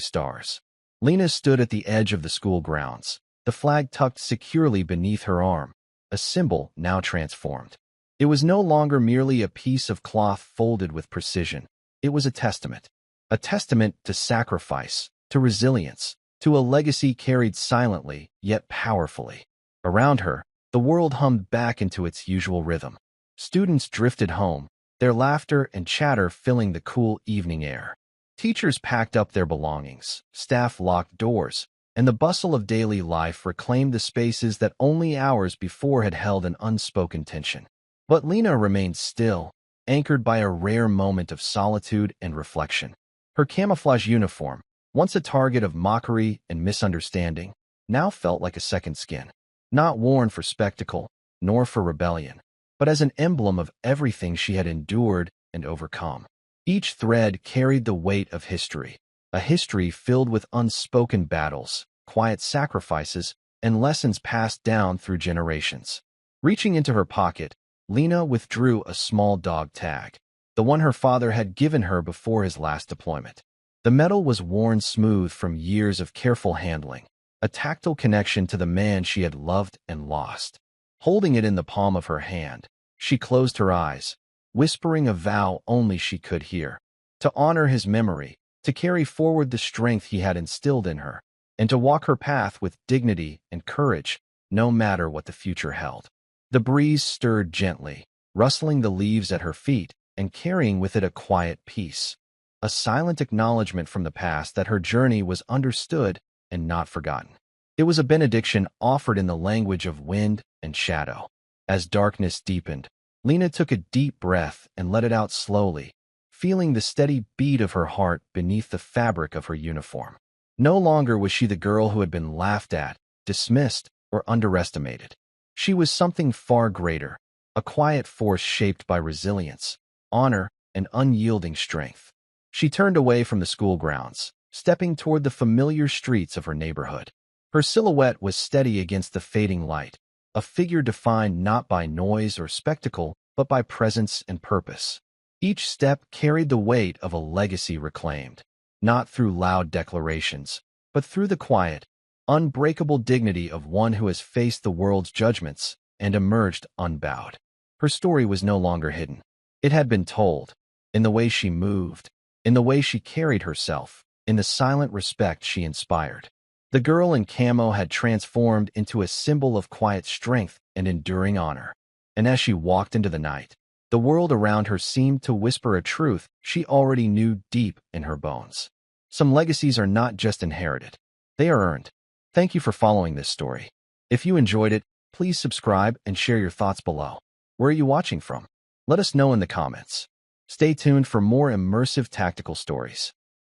stars. Lena stood at the edge of the school grounds, the flag tucked securely beneath her arm, a symbol now transformed. It was no longer merely a piece of cloth folded with precision. It was a testament to sacrifice, to resilience, to a legacy carried silently yet powerfully. Around her, the world hummed back into its usual rhythm. Students drifted home, their laughter and chatter filling the cool evening air. Teachers packed up their belongings, staff locked doors, and the bustle of daily life reclaimed the spaces that only hours before had held an unspoken tension. But Lena remained still, anchored by a rare moment of solitude and reflection. Her camouflage uniform, once a target of mockery and misunderstanding, now felt like a second skin, not worn for spectacle, nor for rebellion, but as an emblem of everything she had endured and overcome. Each thread carried the weight of history, a history filled with unspoken battles, quiet sacrifices, and lessons passed down through generations. Reaching into her pocket, Lena withdrew a small dog tag, the one her father had given her before his last deployment. The metal was worn smooth from years of careful handling, a tactile connection to the man she had loved and lost. Holding it in the palm of her hand, she closed her eyes, whispering a vow only she could hear. To honor his memory, to carry forward the strength he had instilled in her, and to walk her path with dignity and courage, no matter what the future held. The breeze stirred gently, rustling the leaves at her feet and carrying with it a quiet peace, a silent acknowledgement from the past that her journey was understood and not forgotten. It was a benediction offered in the language of wind and shadow. As darkness deepened, Lena took a deep breath and let it out slowly, feeling the steady beat of her heart beneath the fabric of her uniform. No longer was she the girl who had been laughed at, dismissed, or underestimated. She was something far greater, a quiet force shaped by resilience, honor, and unyielding strength. She turned away from the school grounds, stepping toward the familiar streets of her neighborhood. Her silhouette was steady against the fading light, a figure defined not by noise or spectacle, but by presence and purpose. Each step carried the weight of a legacy reclaimed, not through loud declarations, but through the quiet, unbreakable dignity of one who has faced the world's judgments and emerged unbowed. Her story was no longer hidden. It had been told, in the way she moved, in the way she carried herself, in the silent respect she inspired. The girl in camo had transformed into a symbol of quiet strength and enduring honor. And as she walked into the night, the world around her seemed to whisper a truth she already knew deep in her bones. Some legacies are not just inherited, they are earned. Thank you for following this story. If you enjoyed it, please subscribe and share your thoughts below. Where are you watching from? Let us know in the comments. Stay tuned for more immersive tactical stories.